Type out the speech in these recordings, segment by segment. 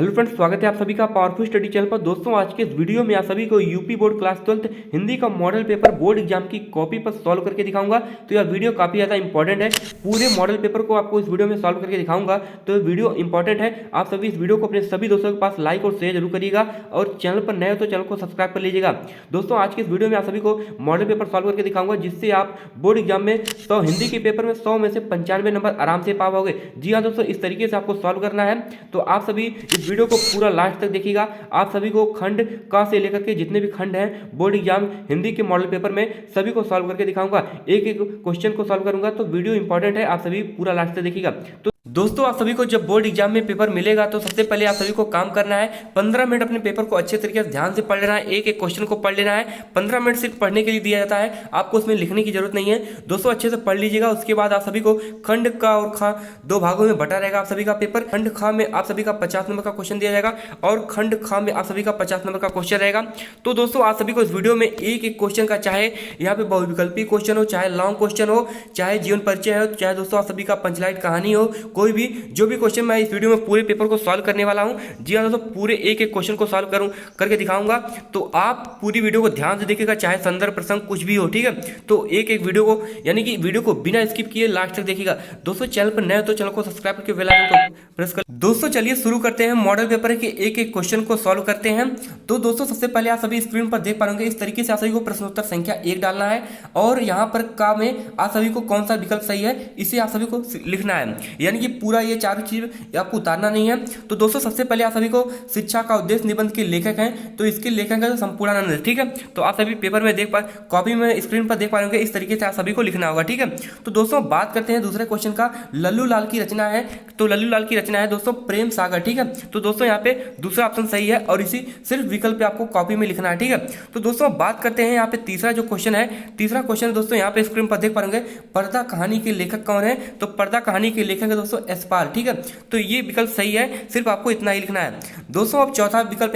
Hello friends, स्वागत है आप सभी का पावरफुल स्टडी चैनल पर। दोस्तों, आज के इस वीडियो में आप सभी को यूपी बोर्ड क्लास 12 हिंदी का मॉडल पेपर बोर्ड एग्जाम की कॉपी पर सॉल्व करके दिखाऊंगा। तो यह वीडियो काफी ज्यादा इंपॉर्टेंट है। पूरे मॉडल पेपर को आपको इस वीडियो में सॉल्व करके दिखाऊंगा, तो ये वीडियो इंपॉर्टेंट है। आप सभी इस वीडियो को अपने सभी दोस्तों के पास लाइक और शेयर जरूर करिएगा, और चैनल पर नए हो तो चैनल को सब्सक्राइब कर लीजिएगा। दोस्तों, आज के इस वीडियो में आप सभी को मॉडल पेपर सॉल्व करके दिखाऊंगा, जिससे आप बोर्ड एग्जाम में 100 हिंदी के पेपर में 100 में से 95 नंबर आराम से पा पाओगे। जी हाँ दोस्तों, इस तरीके से आपको सॉल्व करना है। तो आप सभी इस वीडियो को पूरा लास्ट तक देखिएगा। आप सभी को खंड का से लेकर के जितने भी खंड हैं बोर्ड एग्जाम हिंदी के मॉडल पेपर में सभी को सॉल्व करके दिखाऊंगा। एक एक क्वेश्चन को सॉल्व करूंगा, तो वीडियो इंपॉर्टेंट है, आप सभी पूरा लास्ट तक देखिएगा। तो दोस्तों, आप सभी को जब बोर्ड एग्जाम में पेपर मिलेगा तो सबसे पहले आप सभी को काम करना है, 15 मिनट अपने पेपर को अच्छे तरीके से ध्यान से पढ़ लेना है। एक एक क्वेश्चन को पढ़ लेना है। 15 मिनट सिर्फ पढ़ने के लिए दिया जाता है, आपको उसमें लिखने की जरूरत नहीं है। दोस्तों, अच्छे से पढ़ लीजिएगा। उसके बाद आप सभी को खंड का और खा दो भागों में बटा रहेगा आप सभी का पेपर। खंड खा में आप सभी का 50 नंबर का क्वेश्चन दिया जाएगा, और खंड खा में आप सभी का 50 नंबर का क्वेश्चन रहेगा। तो दोस्तों, आप सभी को इस वीडियो में एक एक क्वेश्चन का, चाहे यहाँ पे बहुविकल्पी क्वेश्चन हो, चाहे लॉन्ग क्वेश्चन हो, चाहे जीवन परिचय हो, चाहे दोस्तों आप सभी का पंचलाइट कहानी हो, कोई भी जो भी क्वेश्चन मैं इस वीडियो में पूरे पेपर को सॉल्व करने वाला हूं। जी हाँ दोस्तों, पूरे एक एक क्वेश्चन को सॉल्व करूं करके दिखाऊंगा। तो आप पूरी वीडियो को ध्यान से देखिएगा, चाहे संदर्भ प्रसंग कुछ भी हो, ठीक है। तो एक एक वीडियो को, यानी कि वीडियो को बिना स्किप किए लास्ट तक देखिएगा। दोस्तों, चैनल पर नए हो तो चैनल को सब्सक्राइब करके बेल आइकन को प्रेस कर। दोस्तों, चलिए शुरू करते हैं। मॉडल पेपर के एक एक क्वेश्चन को सॉल्व करते हैं। तो दोस्तों, सबसे पहले आप सभी स्क्रीन पर देख पाएंगे, इस तरीके से आप सभी को प्रश्नोत्तर संख्या 1 डालना है, और यहाँ पर का में आप सभी को कौन सा विकल्प सही है इसे आप सभी को लिखना है। यानी कि पूरा ये चारों चीज आपको उतारना नहीं है। तो दोस्तों, सबसे पहले आप सभी को शिक्षा का उद्देश्य निबंध के लेखक हैं, तो इसके लेखक है संपूर्णानंद, ठीक है। तो आप सभी पेपर में देख पा, कॉपी में स्क्रीन पर देख पाएंगे, इस तरीके से आप सभी को लिखना होगा, ठीक है। तो दोस्तों, बात करते हैं दूसरे क्वेश्चन का। लल्लू लाल की रचना है, तो लल्लू लाल की रचना है दोस्तों प्रेम सागर, ठीक है। तो दोस्तों, यहाँ पे दूसरा ऑप्शन सही है, और इसी सिर्फ विकल्प पे आपको कॉपी में लिखना है, ठीक है। तो दोस्तों, बात करते हैं यहाँ पे तीसरा जो क्वेश्चन है। तीसरा क्वेश्चन दोस्तों यहाँ पे स्क्रीन पर देख पाएंगे, पर्दा कहानी के लेखक कौन है। तो पर्दा कहानी के लेखक है दोस्तों यशपाल, ठीक है। तो ये विकल्प सही है, सिर्फ आपको इतना ही लिखना है। दोस्तों, अब चौथा विकल्प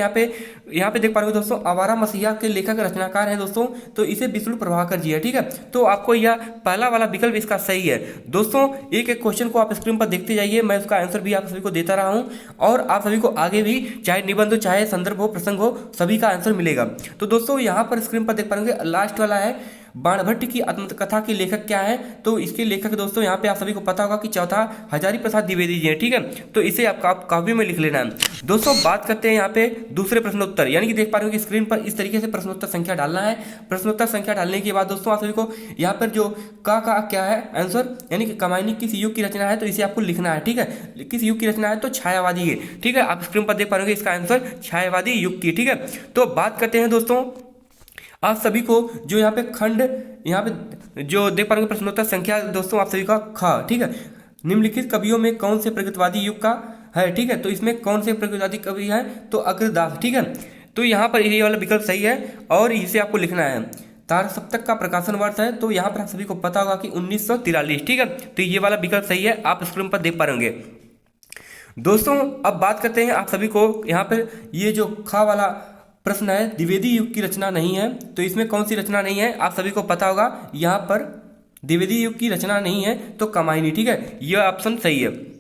यहाँ पे देख पा रहे हो दोस्तों, आवारा मसीहा के लेखक रचनाकार हैं दोस्तों, तो इसे विष्णु प्रभाकर जी है, ठीक है। तो आपको यह पहला वाला विकल्प इसका सही है। दोस्तों, एक एक क्वेश्चन को आप स्क्रीन पर देखते जाइए, मैं उसका आंसर भी आप सभी को देता रहा हूं, और आप सभी को आगे भी चाहे निबंध हो, चाहे संदर्भ हो, प्रसंग हो, सभी का आंसर मिलेगा। तो दोस्तों, यहाँ पर स्क्रीन पर देख पाएंगे लास्ट वाला है, बाणभट्ट की आत्मकथा के लेखक क्या है। तो इसके लेखक दोस्तों यहाँ पे आप सभी को पता होगा कि चौथा हजारी प्रसाद द्विवेदी जी हैं, ठीक है। तो इसे आप कॉपी में लिख लेना है। दोस्तों, बात करते हैं यहाँ पे दूसरे प्रश्नोत्तर, यानी कि देख पा रहे हो कि स्क्रीन पर इस तरीके से प्रश्नोत्तर संख्या डालना है। प्रश्नोत्तर संख्या डालने के बाद दोस्तों आप सभी को यहाँ पर जो का क्या है आंसर, यानी कि कमायनी किस युग की रचना है, तो इसे आपको लिखना है, ठीक है। किस युग की रचना है, तो छायावादी है, ठीक है। आप स्क्रीन पर देख पा रहे हो इसका आंसर छायावादी युग की, ठीक है। तो बात करते हैं दोस्तों, आप सभी को जो यहाँ पे खंड, यहाँ पे जो देख पा रहे प्रश्नोत्तर संख्या दोस्तों आप सभी का खा, ठीक है। निम्नलिखित कवियों में कौन से प्रगतिवादी युग का है, ठीक है। तो इसमें कौन से प्रगतिवादी कवि हैं, तो अग्रदास, ठीक है। तो यहाँ पर ये वाला विकल्प सही है, और इसे आपको लिखना है। तार सप्तक का प्रकाशन वर्ष है, तो यहाँ पर आप सभी को पता होगा कि 1943, ठीक है। तो ये वाला विकल्प सही है, आप स्क्रीन पर देख पा रहे होंगे। दोस्तों, अब बात करते हैं आप सभी को यहाँ पर ये जो खा वाला प्रश्न है, द्विवेदी युग की रचना नहीं है, तो इसमें कौन सी रचना नहीं है, आप सभी को पता होगा। यहाँ पर द्विवेदी युग की रचना नहीं है, तो कमायनी, ठीक है। यह ऑप्शन सही है।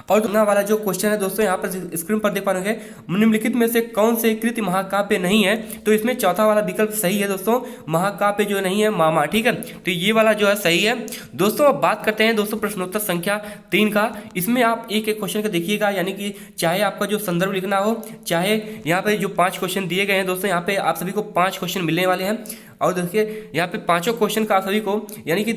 और दूसरा वाला जो क्वेश्चन है दोस्तों यहाँ पर स्क्रीन पर देख पा रहे हैं, निम्नलिखित में से कौन से कृति महाकाव्य नहीं है। तो इसमें चौथा वाला विकल्प सही है दोस्तों, महाकाव्य जो नहीं है मामा, ठीक है। तो ये वाला जो है सही है। दोस्तों, अब बात करते हैं दोस्तों प्रश्नोत्तर संख्या 3 का। इसमें आप एक एक क्वेश्चन का देखिएगा, यानी कि चाहे आपका जो संदर्भ लिखना हो, चाहे यहाँ पे जो 5 क्वेश्चन दिए गए हैं दोस्तों, यहाँ पे आप सभी को 5 क्वेश्चन मिलने वाले हैं। और देखिए यहाँ पे पांचों क्वेश्चन का आप सभी को, यानी कि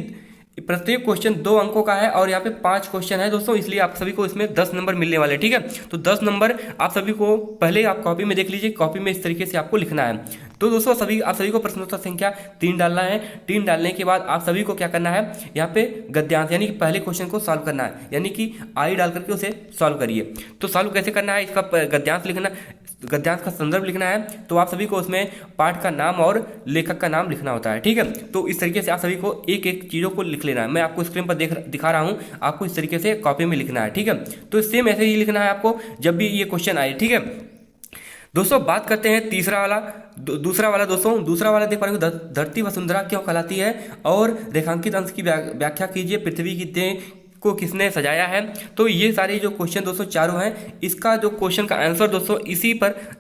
प्रत्येक क्वेश्चन 2 अंकों का है, और यहाँ पे 5 क्वेश्चन है दोस्तों, इसलिए आप सभी को इसमें 10 नंबर मिलने वाले, ठीक है। तो 10 नंबर आप सभी को पहले आप कॉपी में देख लीजिए, कॉपी में इस तरीके से आपको लिखना है। तो दोस्तों, आप सभी को प्रश्नोत्तर संख्या 3 डालना है। 3 डालने के बाद आप सभी को क्या करना है, यहाँ पे गद्यांश, यानी कि पहले क्वेश्चन को सॉल्व करना है, यानी कि आई डाल करके उसे सॉल्व करिए। तो सॉल्व कैसे करना है, इसका गद्यांश लिखना, गद्यांश का संदर्भ लिखना है। तो आप सभी को उसमें पाठ का नाम और लेखक का नाम लिखना होता है, ठीक है। तो इस तरीके से आप सभी को एक एक चीज़ों को लिख लेना है। मैं आपको स्क्रीन पर दिखा रहा हूँ, आपको इस तरीके से कॉपी में लिखना है, ठीक है। तो सेम ऐसे ही लिखना है आपको जब भी ये क्वेश्चन आए, ठीक है। दोस्तों, बात करते हैं तीसरा वाला, दूसरा वाला दोस्तों, दूसरा वाला देख पा रहे हो, धरती वसुंधरा क्यों कहलाती है, और रेखांकित अंश की व्याख्या कीजिए। पृथ्वी की को किसने सजाया है। तो ये सारे जो क्वेश्चन दोस्तों चारों हैं, इसका जो क्वेश्चन का आंसर दोस्तों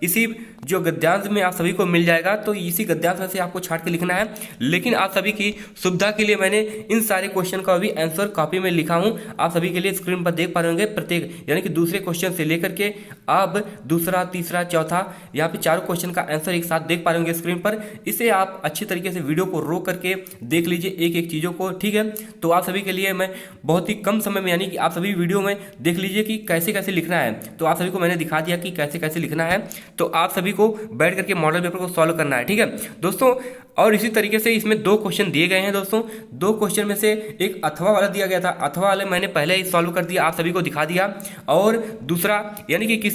इसी जो गद्यांश में आप सभी को मिल जाएगा। तो इसी गद्यांश में से आपको छाट के लिखना है। लेकिन आप सभी की सुविधा के लिए मैंने इन सारे क्वेश्चन का भी आंसर कॉपी में लिखा हूं, आप सभी के लिए स्क्रीन पर देख पा रहे होंगे। प्रत्येक यानी कि दूसरे क्वेश्चन से लेकर के आप दूसरा, तीसरा, चौथा, यहाँ पे चारों क्वेश्चन का आंसर एक साथ देख पा रहे होंगे स्क्रीन पर। इसे आप अच्छी तरीके से वीडियो को रोक करके देख लीजिए एक एक चीज़ों को, ठीक है। तो आप सभी के लिए मैं बहुत ही कम समय में, यानी कि आप सभी वीडियो में देख लीजिए कि कैसे कैसे लिखना है। तो आप सभी को मैंने दिखा दिया कि कैसे कैसे लिखना है। तो आप सभी को बैठ करके मॉडल पेपर को सॉल्व करना है, ठीक है दोस्तों। और इसी तरीके से इसमें 2 क्वेश्चन दिए गए हैं दोस्तों। 2 क्वेश्चन में से एक अथवा वाला दिया गया था, अथवा वाले मैंने पहले ही सॉल्व कर दिया, आप सभी को दिखा दिया। और दूसरा यानी कि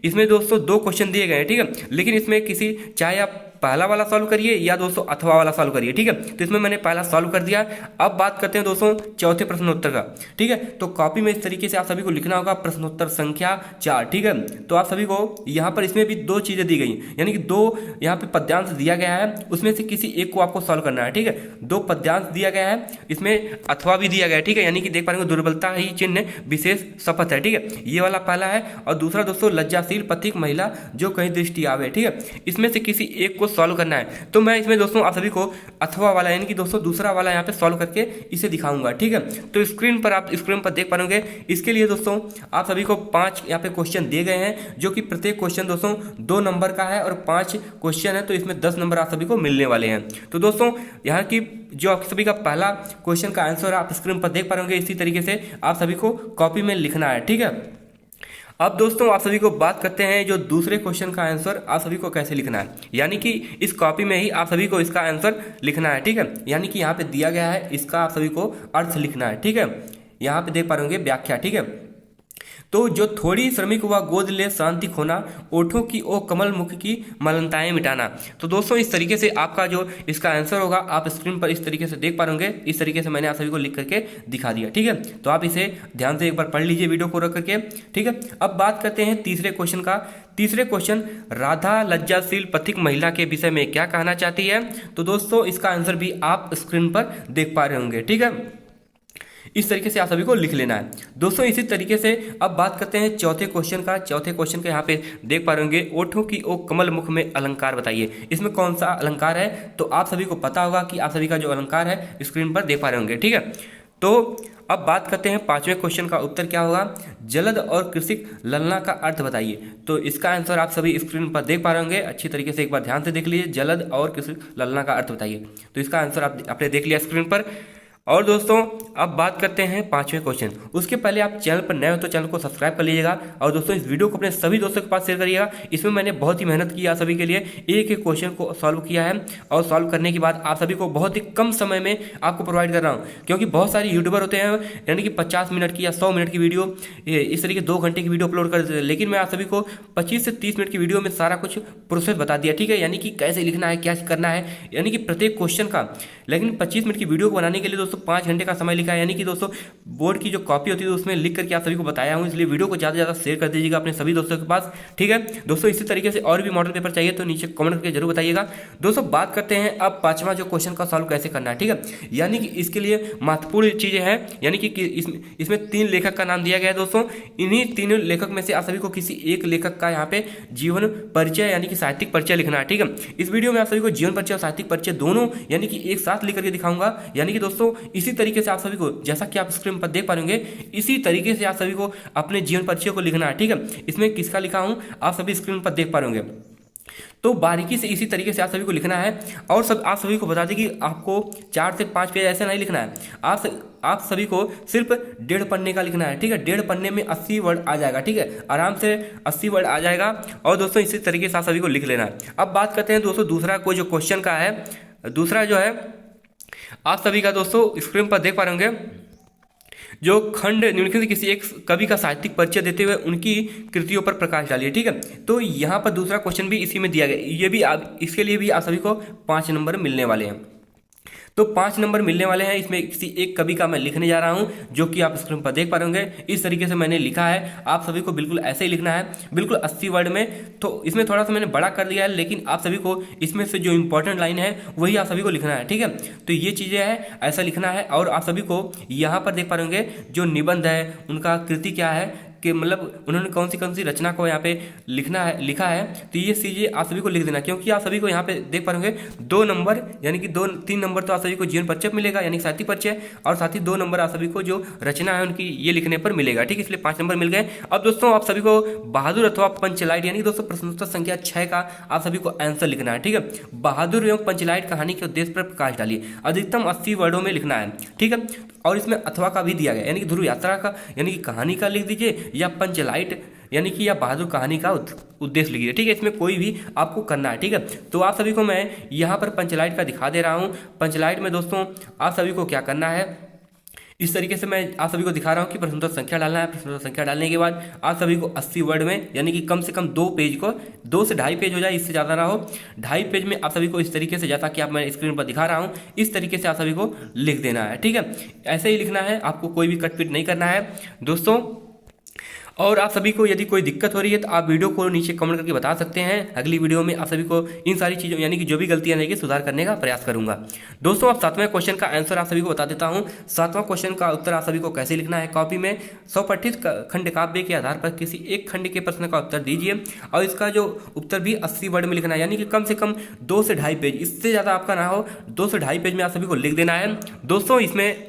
इसमें दोस्तों 2 क्वेश्चन दिए गए हैं, ठीक है। लेकिन इसमें चाहे आप पहला वाला सॉल्व करिए या दोस्तों अथवा वाला सॉल्व करिए, ठीक है। तो इसमें मैंने पहला सॉल्व कर दिया। अब बात करते हैं दोस्तों चौथे प्रश्नोत्तर का, ठीक है। तो कॉपी में इस तरीके से आप सभी को लिखना होगा प्रश्नोत्तर संख्या 4, ठीक है। तो आप सभी को यहाँ पर इसमें भी 2 चीज़ें दी गई, यानी कि 2 यहाँ पे पद्यांश दिया गया है, उसमें से किसी एक को आपको सॉल्व करना है, ठीक है। 2 पद्यांश दिया गया है, इसमें अथवा भी दिया गया है, ठीक है। यानी कि देख पा रहे हो दुर्बलता ही चिन्ह विशेष शपथ है, ठीक है। ये वाला पहला है। और दूसरा दोस्तों लज्जाशील पथिक महिला जो कहीं दृष्टि आवे, ठीक है। इसमें से किसी एक को सॉल्व करना है। तो मैं इसमें दोस्तों आप सभी को अथवा वाला यानी कि दोस्तों दूसरा वाला यहाँ पे सॉल्व करके इसे दिखाऊंगा, ठीक है। तो आप स्क्रीन पर देख पाओगे। इसके लिए दोस्तों आप सभी को 5 यहाँ पे क्वेश्चन दिए गए हैं, जो कि प्रत्येक क्वेश्चन दोस्तों 2 नंबर का है और 5 क्वेश्चन है, तो इसमें 10 नंबर आप सभी को मिलने वाले हैं। तो दोस्तों यहाँ की जो आप सभी का पहला क्वेश्चन का आंसर आप स्क्रीन पर देख पाओगे। इसी तरीके से आप सभी को कॉपी में लिखना है, ठीक है। अब दोस्तों आप सभी को बात करते हैं जो दूसरे क्वेश्चन का आंसर आप सभी को कैसे लिखना है, यानी कि इस कॉपी में ही आप सभी को इसका आंसर लिखना है, ठीक है। यानी कि यहाँ पे दिया गया है, इसका आप सभी को अर्थ लिखना है, ठीक है। यहाँ पे देख पा रहे होंगे व्याख्या, ठीक है। तो जो थोड़ी श्रमिक हुआ गोद ले शांति खोना, ओठों की ओ कमल मुख की मलनताएं मिटाना। तो दोस्तों इस तरीके से आपका जो इसका आंसर होगा आप स्क्रीन पर इस तरीके से देख पा रहे होंगे। इस तरीके से मैंने आप सभी को लिख करके दिखा दिया, ठीक है। तो आप इसे ध्यान से एक बार पढ़ लीजिए वीडियो को रख करके, ठीक है। अब बात करते हैं तीसरे क्वेश्चन का। तीसरे क्वेश्चन, राधा लज्जाशील पथिक महिला के विषय में क्या कहना चाहती है। तो दोस्तों इसका आंसर भी आप स्क्रीन पर देख पा रहे होंगे, ठीक है। इस तरीके से आप सभी को लिख लेना है दोस्तों। इसी तरीके से अब बात करते हैं चौथे क्वेश्चन का। चौथे क्वेश्चन के यहाँ पे देख पा रहे होंगे, ओठों की ओ कमल मुख में अलंकार बताइए। इसमें कौन सा अलंकार है, तो आप सभी को पता होगा कि आप सभी का जो अलंकार है स्क्रीन पर देख पा रहे होंगे, ठीक है। तो अब बात करते हैं 5वें क्वेश्चन का उत्तर क्या होगा। जलद और कृषिक ललना का अर्थ बताइए। तो इसका आंसर आप सभी स्क्रीन पर देख पा रहे होंगे। अच्छी तरीके से एक बार ध्यान से देख लीजिए, जलद और कृषिक ललना का अर्थ बताइए। तो इसका आंसर आपने देख लिया स्क्रीन पर। और दोस्तों अब बात करते हैं 5वें क्वेश्चन। उसके पहले आप चैनल पर नए हो तो चैनल को सब्सक्राइब कर लीजिएगा। और दोस्तों इस वीडियो को अपने सभी दोस्तों के पास शेयर करिएगा। इसमें मैंने बहुत ही मेहनत की आप सभी के लिए, एक एक क्वेश्चन को सॉल्व किया है। और सॉल्व करने के बाद आप सभी को बहुत ही कम समय में आपको प्रोवाइड कर रहा हूँ, क्योंकि बहुत सारे यूट्यूबर होते हैं यानी कि 50 मिनट की या 100 मिनट की वीडियो, इस तरीके 2 घंटे की वीडियो अपलोड कर देते हैं। लेकिन मैं आप सभी को 25 से 30 मिनट की वीडियो में सारा कुछ प्रोसेस बता दिया, ठीक है। यानी कि कैसे लिखना है, क्या करना है, यानी कि प्रत्येक क्वेश्चन का। लेकिन 25 मिनट की वीडियो को बनाने के लिए दोस्तों 5 घंटे का समय लिखा है। यानी कि दोस्तों बोर्ड की जो कॉपी होती है उसमें लिख करके आप सभी को बताया हूं। इसलिए वीडियो को ज़्यादा से ज़्यादा शेयर कर दीजिएगा अपने सभी दोस्तों के पास, ठीक है दोस्तों। इसी तरीके से और भी मॉडल पेपर चाहिए तो नीचे कमेंट करके जरूर बताइएगा दोस्तों। बात करते हैं अब 5वां जो क्वेश्चन का सॉल्व कैसे करना है, ठीक है। यानी कि इसके लिए महत्वपूर्ण चीज़ें हैं, यानी कि इसमें 3 लेखक का नाम दिया गया है दोस्तों। इन्हीं 3 लेखक में से आप सभी को किसी एक लेखक का यहाँ पे जीवन परिचय यानी कि साहित्यिक परिचय लिखना है, ठीक है। इस वीडियो में आप सभी को जीवन परिचय और साहित्यिक परिचय दोनों यानी कि एक साथ लिख करके दिखाऊंगा। यानी कि दोस्तों इसी तरीके से आप सभी को, जैसा कि आप स्क्रीन पर देख पा रहे होंगे, इसी तरीके से आप सभी को अपने जीवन परिचय को लिखना है, ठीक है। इसमें किसका लिखा हूं आप सभी स्क्रीन पर देख पा रहे होंगे। तो बारीकी से इसी तरीके से आप सभी को लिखना है। और आप सभी को बता दें कि आपको 4 से 5 पेज ऐसे नहीं लिखना है। आप सभी को सिर्फ 1.5 पन्ने का लिखना है, ठीक है। 1.5 पन्ने में 80 वर्ड आ जाएगा, ठीक है। आराम से 80 वर्ड आ जाएगा। और दोस्तों इसी तरीके से आप सभी को लिख लेना है। अब बात करते हैं दोस्तों दूसरा कोई जो क्वेश्चन का है। दूसरा जो है आप सभी का दोस्तों स्क्रीन पर देख पा रहे होंगे, जो खंड निम्नलिखित किसी एक कवि का साहित्यिक परिचय देते हुए उनकी कृतियों पर प्रकाश डालिए, ठीक है। तो यहाँ पर दूसरा क्वेश्चन भी इसी में दिया गया। ये भी इसके लिए भी आप सभी को 5 नंबर मिलने वाले हैं। तो 5 नंबर मिलने वाले हैं। इसमें किसी एक कवि का मैं लिखने जा रहा हूं, जो कि आप स्क्रीन पर देख पा रहे होंगे। इस तरीके से मैंने लिखा है, आप सभी को बिल्कुल ऐसे ही लिखना है, बिल्कुल 80 वर्ड में। तो इसमें थोड़ा सा मैंने बड़ा कर दिया है, लेकिन आप सभी को इसमें से जो इंपॉर्टेंट लाइन है वही आप सभी को लिखना है, ठीक है। तो ये चीज़ें हैं, ऐसा लिखना है। और आप सभी को यहाँ पर देख पा रहे होंगे जो निबंध है उनका कृति क्या है, कि मतलब उन्होंने कौन सी रचना को यहाँ पे लिखा है। तो ये चीज़ें आप सभी को लिख देना, क्योंकि आप सभी को यहाँ पे देख पा रहे होंगे 2 नंबर, यानी कि 2-3 नंबर तो आप सभी को जीवन परिचय मिलेगा, यानी साहित्य परिचय, और साथ ही 2 नंबर आप सभी को जो रचना है उनकी ये लिखने पर मिलेगा, ठीक है। इसलिए 5 नंबर मिल गए। अब दोस्तों आप सभी को बहादुर अथवा पंचलाइट, यानी दोस्तों प्रश्नोत्तर संख्या 6 का आप सभी को आंसर लिखना है, ठीक है। बहादुर एवं पंचलाइट कहानी के उद्देश्य पर प्रकाश डालिए, अधिकतम 80 वर्डों में लिखना है, ठीक है। और इसमें अथवा का भी दिया गया, यानी कि ध्रुव यात्रा का, यानी कि कहानी का लिख दीजिए, या पंचलाइट यानी कि या बहादुर कहानी का उद्देश्य लिखिए, ठीक है। इसमें कोई भी आपको करना है, ठीक है। तो आप सभी को मैं यहाँ पर पंचलाइट का दिखा दे रहा हूँ। पंचलाइट में दोस्तों आप सभी को क्या करना है, इस तरीके से मैं आप सभी को दिखा रहा हूँ कि प्रश्नोत्तर संख्या डालना है। प्रश्नोत्तर संख्या डालने के बाद आप सभी को 80 वर्ड में, यानी कि कम से कम 2 पेज को, 2 से 2.5 पेज हो जाए, इससे ज़्यादा ना हो, 2.5 पेज में आप सभी को इस तरीके से, जैसा कि आप मैं स्क्रीन पर दिखा रहा हूँ, इस तरीके से आप सभी को लिख देना है, ठीक है। ऐसे ही लिखना है, आपको कोई भी कटपीट नहीं करना है दोस्तों। और आप सभी को यदि कोई दिक्कत हो रही है तो आप वीडियो को नीचे कमेंट करके बता सकते हैं। अगली वीडियो में आप सभी को इन सारी चीज़ों, यानी कि जो भी गलतियां रहेगी, सुधार करने का प्रयास करूंगा। दोस्तों अब 7वें क्वेश्चन का आंसर आप सभी को बता देता हूं। 7वां क्वेश्चन का उत्तर आप सभी को कैसे लिखना है, कॉपी में स्वपठित खंड काव्य के आधार पर किसी एक खंड के प्रश्न का उत्तर दीजिए, और इसका जो उत्तर भी 80 वर्ड में लिखना है, यानी कि कम से कम 2 से 2.5 पेज, इससे ज़्यादा आपका ना हो, 2 से 2.5 पेज में आप सभी को लिख देना है। दोस्तों इसमें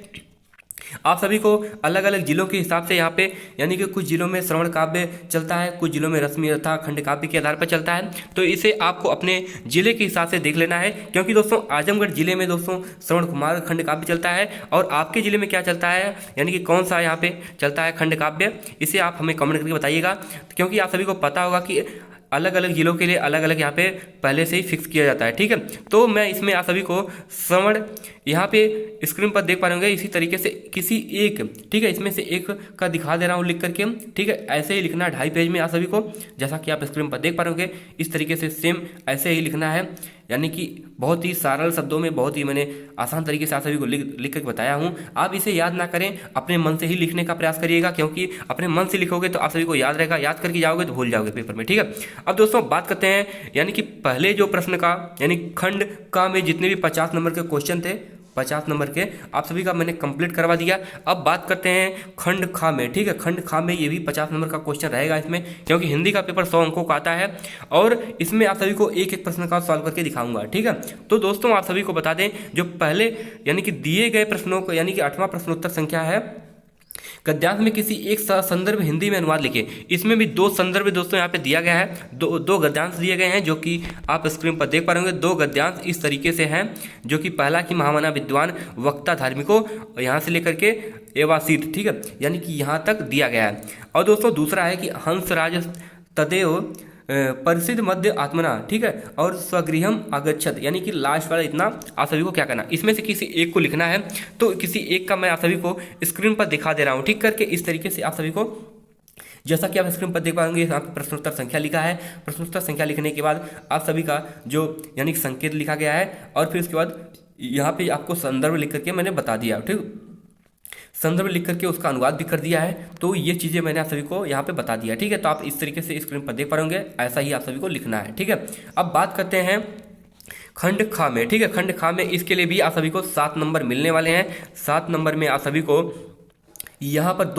आप सभी को अलग अलग जिलों के हिसाब से यहाँ पे, यानी कि कुछ जिलों में श्रवण काव्य चलता है, कुछ जिलों में रश्मि तथा खंड काव्य के आधार पर चलता है। तो इसे आपको अपने जिले के हिसाब से देख लेना है, क्योंकि दोस्तों आजमगढ़ जिले में दोस्तों श्रवण कुमार खंड काव्य चलता है, और आपके जिले में क्या चलता है, यानी कि कौन सा यहाँ पे चलता है खंड काव्य, इसे आप हमें कमेंट करके बताइएगा। क्योंकि आप सभी को पता होगा कि अलग अलग जिलों के लिए अलग अलग यहाँ पे पहले से ही फिक्स किया जाता है, ठीक है। तो मैं इसमें आप सभी को श्रवण यहाँ पे स्क्रीन पर देख पा रहे होंगे, इसी तरीके से किसी एक, ठीक है, इसमें से एक का दिखा दे रहा हूँ लिख करके, ठीक है। ऐसे ही लिखना है 2.5 पेज में आप सभी को, जैसा कि आप स्क्रीन पर देख पा रहे होंगे। इस तरीके से सेम ऐसे ही लिखना है, यानी कि बहुत ही सरल शब्दों में, बहुत ही मैंने आसान तरीके से आप सभी को लिख कर बताया हूँ। आप इसे याद ना करें, अपने मन से ही लिखने का प्रयास करिएगा, क्योंकि अपने मन से लिखोगे तो आप सभी को याद रहेगा, याद करके जाओगे तो भूल जाओगे पेपर में, ठीक है। अब दोस्तों बात करते हैं, यानी कि पहले जो प्रश्न का, यानी खंड का में जितने भी 50 नंबर के क्वेश्चन थे, 50 नंबर के आप सभी का मैंने कंप्लीट करवा दिया। अब बात करते हैं खंड खा में, ठीक है। खंड खा में ये भी 50 नंबर का क्वेश्चन रहेगा इसमें, क्योंकि हिंदी का पेपर 100 अंकों का आता है, और इसमें आप सभी को एक एक प्रश्न का सॉल्व करके दिखाऊंगा, ठीक है। तो दोस्तों आप सभी को बता दें, जो पहले यानी कि दिए गए प्रश्नों को, यानी कि 8वां प्रश्नोत्तर संख्या है, गद्यांश में किसी एक संदर्भ हिंदी में अनुवाद लिखे। इसमें भी 2 संदर्भ दोस्तों यहाँ पे दिया गया है, दो गद्यांश दिए गए हैं, जो कि आप स्क्रीन पर देख पा रहे होंगे। 2 गद्यांश इस तरीके से हैं, जो कि पहला कि महामना विद्वान वक्ता धार्मिको, यहाँ से लेकर के एवासीत, ठीक है, यानी कि यहाँ तक दिया गया है। और दोस्तों दूसरा है कि हंसराज तदेव परिसिद्ध मध्य आत्मना, ठीक है, और स्वगृहम आगच्छत, यानी कि लास्ट वाला इतना आप सभी को क्या करना, इसमें से किसी एक को लिखना है। तो किसी एक का मैं आप सभी को स्क्रीन पर दिखा दे रहा हूँ, ठीक करके। इस तरीके से आप सभी को, जैसा कि आप स्क्रीन पर देख पाएंगे, यहाँ पे प्रश्नोत्तर संख्या लिखा है। प्रश्नोत्तर संख्या लिखने के बाद आप सभी का जो यानी कि संकेत लिखा गया है, और फिर उसके बाद यहाँ पे आपको संदर्भ लिख करके मैंने बता दिया, ठीक, संदर्भ लिख करके उसका अनुवाद भी कर दिया है। तो ये चीज़ें मैंने आप सभी को यहाँ पे बता दिया, ठीक है। तो आप इस तरीके से स्क्रीन पर देख पाएंगे, ऐसा ही आप सभी को लिखना है, ठीक है। अब बात करते हैं खंड खा में, ठीक है। खंड खा में इसके लिए भी आप सभी को 7 नंबर मिलने वाले हैं। 7 नंबर में आप सभी को यहाँ पर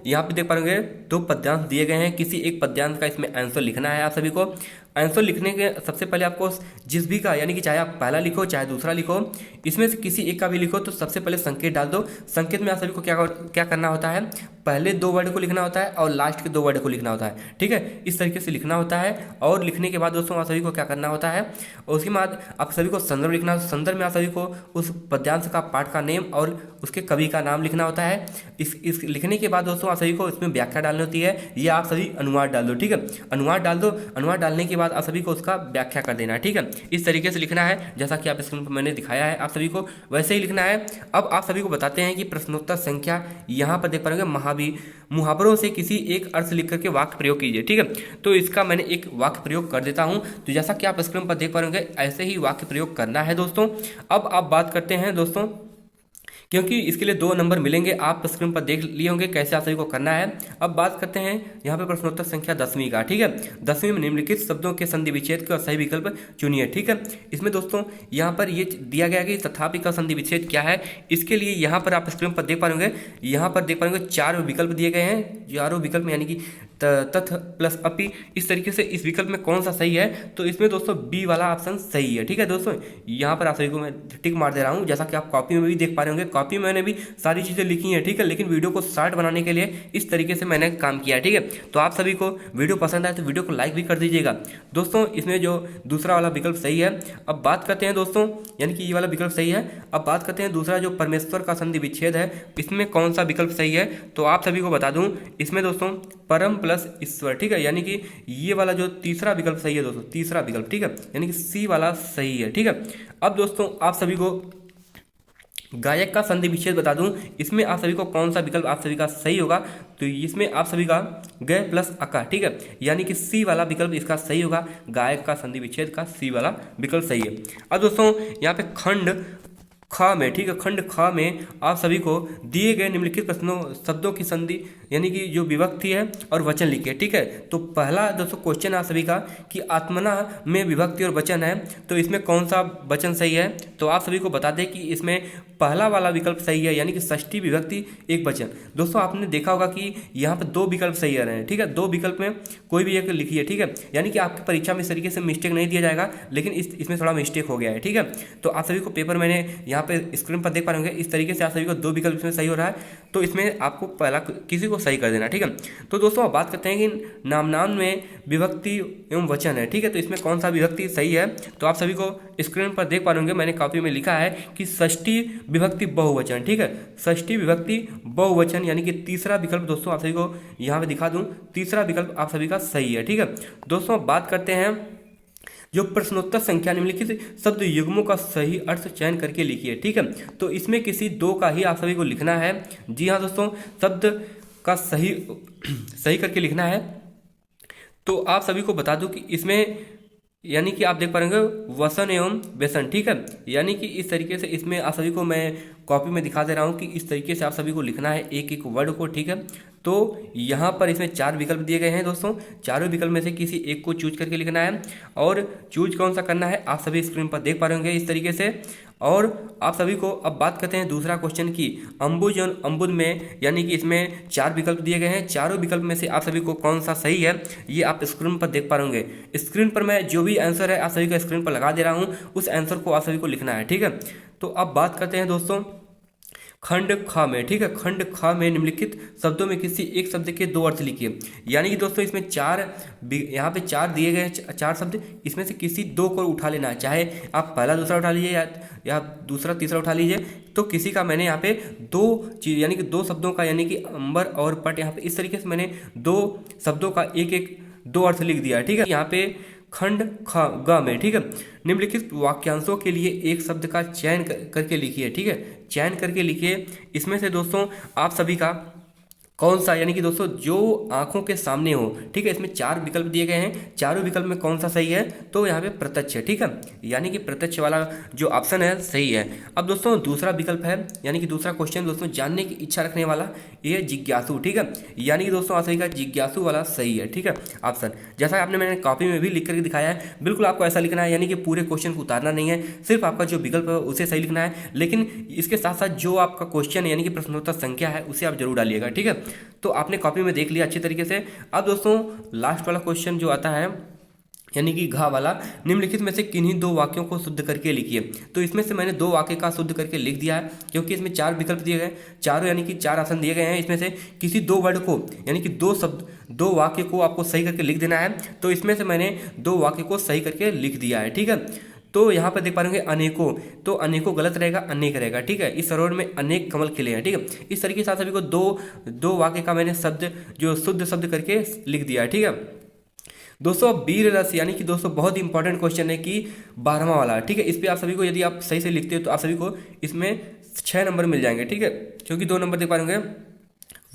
यहाँ पे देख पाएंगे 2 पद्यांश दिए गए हैं। किसी एक पद्यांश का इसमें आंसर लिखना है आप सभी को। आंसर लिखने के सबसे पहले आपको जिस भी का, यानी कि चाहे आप पहला लिखो चाहे दूसरा लिखो, इसमें से किसी एक का भी लिखो, तो सबसे पहले संकेत डाल दो। संकेत में आप सभी को क्या करना होता है, पहले 2 वर्ड को लिखना होता है और लास्ट के 2 वर्ड को लिखना होता है, ठीक है। इस तरीके से लिखना होता है। और लिखने के बाद दोस्तों आप सभी को क्या करना होता है, और उसके बाद आप सभी को संदर्भ लिखना है। संदर्भ में आप सभी को उस पद्यांश का पाठ का नेम और उसके कवि का नाम लिखना होता है। इस लिखने के बाद दोस्तों आप सभी को इसमें व्याख्या डालनी होती है, ये आप सभी अनुवाद डाल दो, ठीक है। अनुवाद डाल दो, अनुवाद डालने के बाद आप सभी को उसका व्याख्या कर देना है, ठीक है। इस तरीके से लिखना है जैसा कि आप स्क्रीन पर मैंने दिखाया है, आप सभी को वैसे ही लिखना है। अब आप सभी को बताते हैं कि प्रश्नोत्तर संख्या यहाँ पर देख पाएंगे, मुहावरों से किसी एक अर्थ लिख करके वाक्य प्रयोग कीजिए, ठीक है। तो इसका मैंने एक वाक्य प्रयोग कर देता हूँ। तो जैसा कि आप स्क्रीन पर देख पाएंगे ऐसे ही वाक्य प्रयोग करना है दोस्तों। अब आप बात करते हैं दोस्तों, क्योंकि इसके लिए 2 नंबर मिलेंगे, आप स्क्रीन पर देख लिए होंगे कैसे आप सभी को करना है। अब बात करते हैं यहाँ पे प्रश्नोत्तर संख्या 10वीं का, ठीक है। 10वीं में निम्नलिखित शब्दों के संधि विच्छेद का सही विकल्प चुनिए, ठीक है। इसमें दोस्तों यहाँ पर ये दिया गया कि तथापि का संधि विच्छेद क्या है। इसके लिए यहाँ पर आप स्क्रीन पर देख पाएंगे, यहाँ पर देख पाएंगे 4 विकल्प दिए गए हैं। चारों विकल्प में यानी कि तथ प्लस अपि, इस तरीके से इस विकल्प में कौन सा सही है। तो इसमें दोस्तों बी वाला ऑप्शन सही है, ठीक है दोस्तों। यहाँ पर आप सभी को मैं टिक मार दे रहा हूँ, जैसा कि आप कॉपी में भी देख पा रहे होंगे। कॉपी में मैंने भी सारी चीज़ें लिखी हैं, ठीक है, लेकिन वीडियो को शॉर्ट बनाने के लिए इस तरीके से मैंने काम किया है, ठीक है। तो आप सभी को वीडियो पसंद आए तो वीडियो को लाइक भी कर दीजिएगा दोस्तों। इसमें जो दूसरा वाला विकल्प सही है। अब बात करते हैं दोस्तों, यानी कि ये वाला विकल्प सही है। अब बात करते हैं दूसरा जो परमेश्वर का संधि विच्छेद है, इसमें कौन सा विकल्प सही है। तो आप सभी को बता दूं, इसमें दोस्तों परम प्लस ईश्वर, ठीक है, यानी कि ये वाला जो तीसरा विकल्प सही है दोस्तों, तीसरा विकल्प, ठीक है, यानी कि सी वाला सही है, ठीक है। अब दोस्तों आप सभी को गायक का संधि विच्छेद बता दूं, इसमें आप सभी को कौन सा विकल्प आप सभी का सही होगा। तो इसमें आप सभी का ग प्लस अका, ठीक है, यानी कि सी वाला विकल्प इसका सही होगा। गायक का संधि विच्छेद का सी वाला विकल्प सही है। अब दोस्तों यहाँ पे खंड ख में, ठीक है, खंड ख में आप सभी को दिए गए निम्नलिखित प्रश्नों शब्दों की संधि यानी कि जो विभक्ति है और वचन लिखिए, ठीक है। तो पहला दोस्तों क्वेश्चन आप सभी का कि आत्मना में विभक्ति और वचन है, तो इसमें कौन सा वचन सही है। तो आप सभी को बता दें कि इसमें पहला वाला विकल्प सही है, यानी कि षष्ठी विभक्ति एक वचन। दोस्तों आपने देखा होगा कि यहाँ पर 2 विकल्प सही आ रहे हैं, ठीक है। 2 विकल्प में कोई भी एक लिखिए, ठीक है, यानी कि आपकी परीक्षा में इस तरीके से मिस्टेक नहीं दिया जाएगा, लेकिन इसमें थोड़ा मिस्टेक हो गया है, ठीक है। तो आप सभी को पेपर मैंने यहाँ पे स्क्रीन पर देख पा रहे होंगे, इस तरीके से आप सभी को 2 विकल्प इसमें सही हो रहा है, तो इसमें आपको पहला किसी को सही कर देना, ठीक है। तो दोस्तों आप बात करते हैं कि नाम में विभक्ति एवं वचन है, ठीक है, तो इसमें कौन सा विभक्ति सही है। तो आप सभी को स्क्रीन पर देख पा रहे होंगे, मैंने कॉपी में लिखा है कि षष्ठी विभक्ति बहुवचन, ठीक है, षष्ठी विभक्ति बहुवचन, यानी कि तीसरा विकल्प दोस्तों आप सभी को यहाँ पे दिखा दूं, तीसरा विकल्प आप सभी का सही है, ठीक है। दोस्तों बात करते हैं जो प्रश्नोत्तर संख्या निम्नलिखित शब्द युग्मों का सही अर्थ चयन करके लिखिए, ठीक है। तो इसमें किसी 2 का ही आप सभी को लिखना है। जी हाँ दोस्तों, शब्द का सही करके लिखना है। तो आप सभी को बता दूं कि इसमें यानी कि आप देख पाएंगे वसन एवं व्यसन, ठीक है, यानी कि इस तरीके से इसमें आप सभी को मैं कॉपी में दिखा दे रहा हूँ कि इस तरीके से आप सभी को लिखना है एक एक वर्ड को, ठीक है। तो यहाँ पर इसमें 4 विकल्प दिए गए हैं दोस्तों, चारों विकल्प में से किसी एक को चूज करके लिखना है। और चूज कौन सा करना है आप सभी स्क्रीन पर देख पा रहे होंगे इस तरीके से। और आप सभी को अब बात करते हैं दूसरा क्वेश्चन की अम्बुज और अम्बुद में, यानी कि इसमें 4 विकल्प दिए गए हैं, चारों विकल्प में से आप सभी को कौन सा सही है ये आप स्क्रीन पर देख पा रहे होंगे। स्क्रीन पर मैं जो भी आंसर है आप सभी को स्क्रीन पर लगा दे रहा हूँ, उस आंसर को आप सभी को लिखना है, ठीक है। तो अब बात करते हैं दोस्तों खंड ख में, ठीक है, खंड ख में निम्नलिखित शब्दों में किसी एक शब्द के 2 अर्थ लिखिए। यानी कि दोस्तों इसमें 4 यहाँ पे 4 दिए गए हैं, 4 शब्द, इसमें से किसी 2 को उठा लेना है, चाहे आप पहला दूसरा उठा लीजिए या दूसरा तीसरा उठा लीजिए। तो किसी का मैंने यहाँ पे 2 चीज यानी कि 2 शब्दों का, यानी कि अंबर और पट, यहाँ पे इस तरीके से मैंने 2 शब्दों का एक 2 अर्थ लिख दिया, ठीक है। यहाँ पे खंड ख ग में, ठीक है, निम्नलिखित वाक्यांशों के लिए एक शब्द का चयन करके लिखिए, ठीक है, चयन करके लिखिए। इसमें से दोस्तों आप सभी का कौन सा, यानी कि दोस्तों जो आंखों के सामने हो, ठीक है, इसमें 4 विकल्प दिए गए हैं, चारों विकल्प में कौन सा सही है। तो यहाँ पे प्रत्यक्ष है, ठीक है, यानी कि प्रत्यक्ष वाला जो ऑप्शन है सही है। अब दोस्तों दूसरा विकल्प है, यानी कि दूसरा क्वेश्चन दोस्तों जानने की इच्छा रखने वाला, ये जिज्ञासु, ठीक है, यानी कि दोस्तों आप सही का जिज्ञासु वाला सही है, ठीक है ऑप्शन। जैसा आपने मैंने कॉपी में भी लिख करके दिखाया है, बिल्कुल आपको ऐसा लिखना है, यानी कि पूरे क्वेश्चन को उतारना नहीं है, सिर्फ आपका जो विकल्प है उसे सही लिखना है। लेकिन इसके साथ साथ जो आपका क्वेश्चन है यानी कि प्रश्नोत्तर संख्या है उसे आप जरूर डालिएगा, ठीक है। तो आपने कॉपी में देख लिया अच्छी तरीके से। अब दोस्तों लास्ट वाला क्वेश्चन जो आता है यानी कि घा वाला, निम्नलिखित में से किन्हीं 2 वाक्यों को शुद्ध करके लिखिए। तो इसमें से मैंने 2 वाक्य का शुद्ध करके लिख दिया है, क्योंकि इसमें 4 विकल्प दिए गए, चारों यानी कि 4 ऑप्शन दिए गए हैं, इसमें से किसी 2 वर्ड को यानी कि 2 शब्द 2 वाक्य को आपको सही करके लिख देना है। तो इसमें से मैंने 2 वाक्य को सही करके लिख दिया है, ठीक है। तो यहाँ पर देख पा रहे होंगे अनेकों, तो अनेकों गलत रहेगा, अनेक रहेगा, ठीक है। इस सरोवर में अनेक कमल खिले हैं, ठीक है। इस तरीके से आप सभी को दो वाक्य का मैंने शब्द जो शुद्ध शब्द करके लिख दिया है, ठीक है। दोस्तों वीर रस यानी कि दोस्तों बहुत ही इंपॉर्टेंट क्वेश्चन है कि 12वां वाला, ठीक है। इस पे आप सभी को यदि आप सही से लिखते हो तो आप सभी को इसमें 6 नंबर मिल जाएंगे, ठीक है। क्योंकि 2 नंबर देख पा रहे होंगे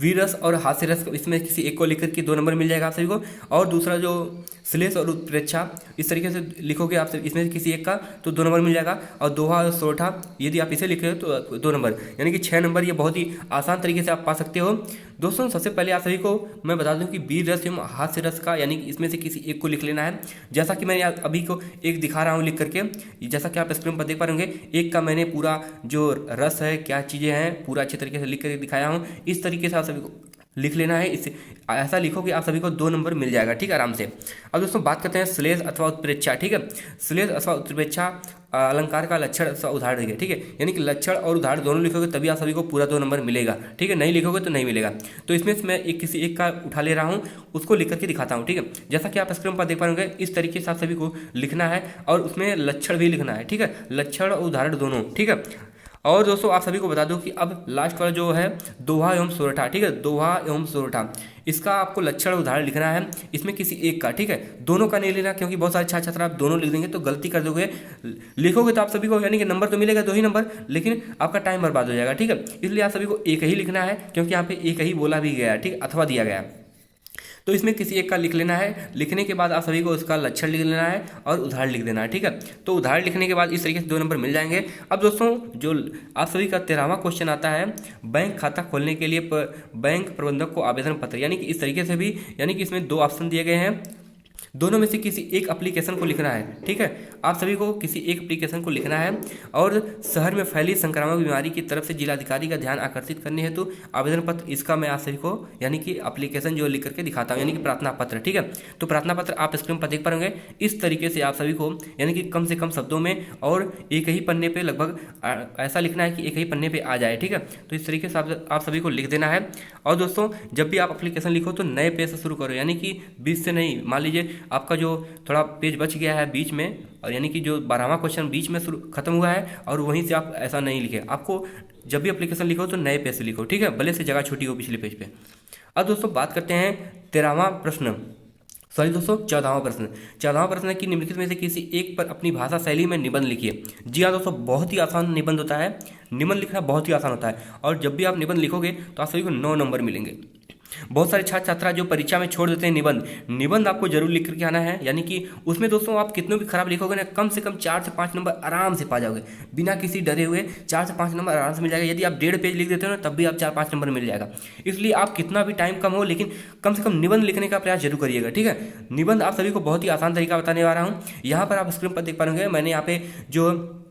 वीर रस और हास्य रस, इसमें किसी एक को लिख करके 2 नंबर मिल जाएगा आप सभी को। और दूसरा जो श्लेष और उत्प्रेक्षा, इस तरीके से लिखोगे आप इसमें किसी एक का तो 2 नंबर मिल जाएगा। और दोहा और सोरठा यदि आप इसे लिख रहे हो तो 2 नंबर, यानी कि 6 नंबर। ये बहुत ही आसान तरीके से आप पा सकते हो। दोस्तों सबसे पहले आप सभी को मैं बता दूं कि वीर रस एवं हास्य रस का यानी कि इसमें से किसी एक को लिख लेना है। जैसा कि मैं अभी को एक दिखा रहा हूँ लिख करके, जैसा कि आप स्क्रीन पर देख पा रहे होंगे, एक का मैंने पूरा जो रस है क्या चीज़ें हैं पूरा अच्छे तरीके से लिख करके दिखाया हूँ। इस तरीके से आप सभी को लिख लेना है। इसे ऐसा लिखो कि आप सभी को 2 नंबर मिल जाएगा, ठीक है, आराम से। अब दोस्तों बात करते हैं श्लेष अथवा उत्प्रेक्षा, ठीक है। श्लेष अथवा उत्प्रेक्षा अलंकार का लक्षण अथवा उदाहरण है, ठीक है। यानी कि लक्षण और उदाहरण दोनों लिखोगे तभी आप सभी को पूरा 2 नंबर मिलेगा, ठीक है। नहीं लिखोगे तो नहीं मिलेगा। तो इसमें से मैं किसी एक का उठा ले रहा हूँ, उसको लिख करके दिखाता हूँ, ठीक है। जैसा कि आप स्क्रीन पर देख पा रहे इस तरीके से आप सभी को लिखना है और उसमें लक्षण भी लिखना है, ठीक है। लक्षण और उदाहरण दोनों, ठीक है। और दोस्तों आप सभी को बता दूं कि अब लास्ट वाला जो है दोहा एवं सोरठा, ठीक है। दोहा एवं सोरठा, इसका आपको लक्षण उदाहरण लिखना है। इसमें किसी एक का, ठीक है, दोनों का नहीं लेना, क्योंकि बहुत सारे छात्र आप दोनों लिख देंगे तो गलती कर दोगे। लिखोगे तो आप सभी को यानी कि नंबर तो मिलेगा 2 ही नंबर, लेकिन आपका टाइम बर्बाद हो जाएगा, ठीक है। इसलिए आप सभी को एक ही लिखना है, क्योंकि यहाँ पे एक ही बोला भी गया है, ठीक, अथवा दिया गया है। तो इसमें किसी एक का लिख लेना है। लिखने के बाद आप सभी को उसका लक्षण लिख लेना है और उदाहरण लिख देना है, ठीक है। तो उदाहरण लिखने के बाद इस तरीके से 2 नंबर मिल जाएंगे। अब दोस्तों जो आप सभी का 13वां क्वेश्चन आता है, बैंक खाता खोलने के लिए बैंक प्रबंधक को आवेदन पत्र, यानी कि इस तरीके से भी, यानी कि इसमें 2 ऑप्शन दिए गए हैं, दोनों में से किसी एक एप्लीकेशन को लिखना है, ठीक है। आप सभी को किसी एक एप्लीकेशन को लिखना है और शहर में फैली संक्रामक बीमारी की तरफ से जिलाधिकारी का ध्यान आकर्षित करने हेतु तो आवेदन पत्र, इसका मैं आप सभी को यानी कि एप्लीकेशन जो लिख करके दिखाता हूँ, यानी कि प्रार्थना पत्र, ठीक है। तो प्रार्थना पत्र आप स्क्रीन पर देख पाएंगे। इस तरीके से आप सभी को यानी कि कम से कम शब्दों में और एक ही पन्ने पर लगभग ऐसा लिखना है कि एक ही पन्ने पर आ जाए, ठीक है। तो इस तरीके से आप सभी को लिख देना है। और दोस्तों जब भी आप एप्लीकेशन लिखो तो नए पेज से शुरू करो, यानी कि 20 से नहीं। मान लीजिए आपका जो थोड़ा पेज बच गया है बीच में, और यानी कि जो 12वां क्वेश्चन बीच में खत्म हुआ है और वहीं से आप ऐसा नहीं लिखे। आपको जब भी एप्लीकेशन लिखो तो नए पेज से लिखो, ठीक है, भले से जगह छोटी हो पिछले पेज पे। अब दोस्तों बात करते हैं 13वां प्रश्न, सॉरी दोस्तों 14वां प्रश्न। 14वां प्रश्न है कि निम्नलिखित में से किसी एक पर अपनी भाषा शैली में निबंध लिखिए। जी हाँ दोस्तों, बहुत ही आसान निबंध होता है, निबंध लिखना बहुत ही आसान होता है। और जब भी आप निबंध लिखोगे तो आप सभी को 9 नंबर मिलेंगे। बहुत सारे छात्र छात्रा जो परीक्षा में छोड़ देते हैं निबंध आपको जरूर लिख करके आना है, यानी कि उसमें दोस्तों आप कितने भी खराब लिखोगे ना, कम से कम 4 से 5 नंबर आराम से पा जाओगे, बिना किसी डरे हुए 4 से 5 नंबर आराम से मिल जाएगा। यदि आप 1.5 पेज लिख देते हो ना तब भी आप 4-5 नंबर मिल जाएगा। इसलिए आप कितना भी टाइम कम हो लेकिन कम से कम निबंध लिखने का प्रयास जरूर करिएगा, ठीक है। निबंध आप सभी को बहुत ही आसान तरीका बताने वाला हूँ। यहाँ पर आप स्क्रीन पर देख पाएंगे, मैंने यहाँ पे जो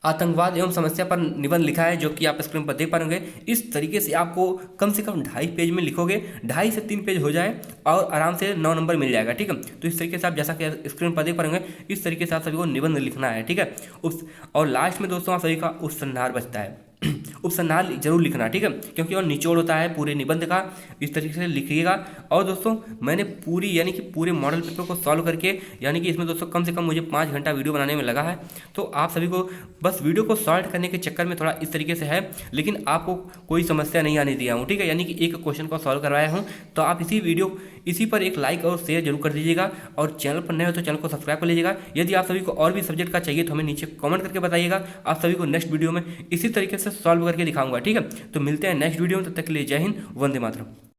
आतंकवाद एवं समस्या पर निबंध लिखा है, जो कि आप स्क्रीन पर देख पाएंगे। इस तरीके से आपको कम से कम 2.5 पेज में लिखोगे, 2.5 से 3 पेज हो जाए और आराम से 9 नंबर मिल जाएगा, ठीक है। तो इस तरीके से आप जैसा कि स्क्रीन पर देख पाएंगे, इस तरीके से आप सभी को निबंध लिखना है, ठीक है। और लास्ट में दोस्तों आप सभी का उपसंहार बचता है, उपसंहार जरूर लिखना, ठीक है, क्योंकि और निचोड़ होता है पूरे निबंध का। इस तरीके से लिखिएगा। और दोस्तों मैंने पूरी यानी कि पूरे मॉडल पेपर को सॉल्व करके, यानी कि इसमें दोस्तों कम से कम मुझे 5 घंटा वीडियो बनाने में लगा है। तो आप सभी को बस वीडियो को सॉल्व करने के चक्कर में थोड़ा इस तरीके से है, लेकिन आपको कोई समस्या नहीं आने दिया हूँ, ठीक है। यानी कि एक क्वेश्चन को सॉल्व करवाया हूँ। तो आप इसी पर एक लाइक और शेयर जरूर कर दीजिएगा, और चैनल पर नए हो तो चैनल को सब्सक्राइब कर लीजिएगा। यदि आप सभी को और भी सब्जेक्ट का चाहिए तो हमें नीचे कमेंट करके बताइएगा। आप सभी को नेक्स्ट वीडियो में इसी तरीके से सॉल्व करके दिखाऊंगा, ठीक है। तो मिलते हैं नेक्स्ट वीडियो में, तब तक के लिए जय हिंद, वंदे मातरम।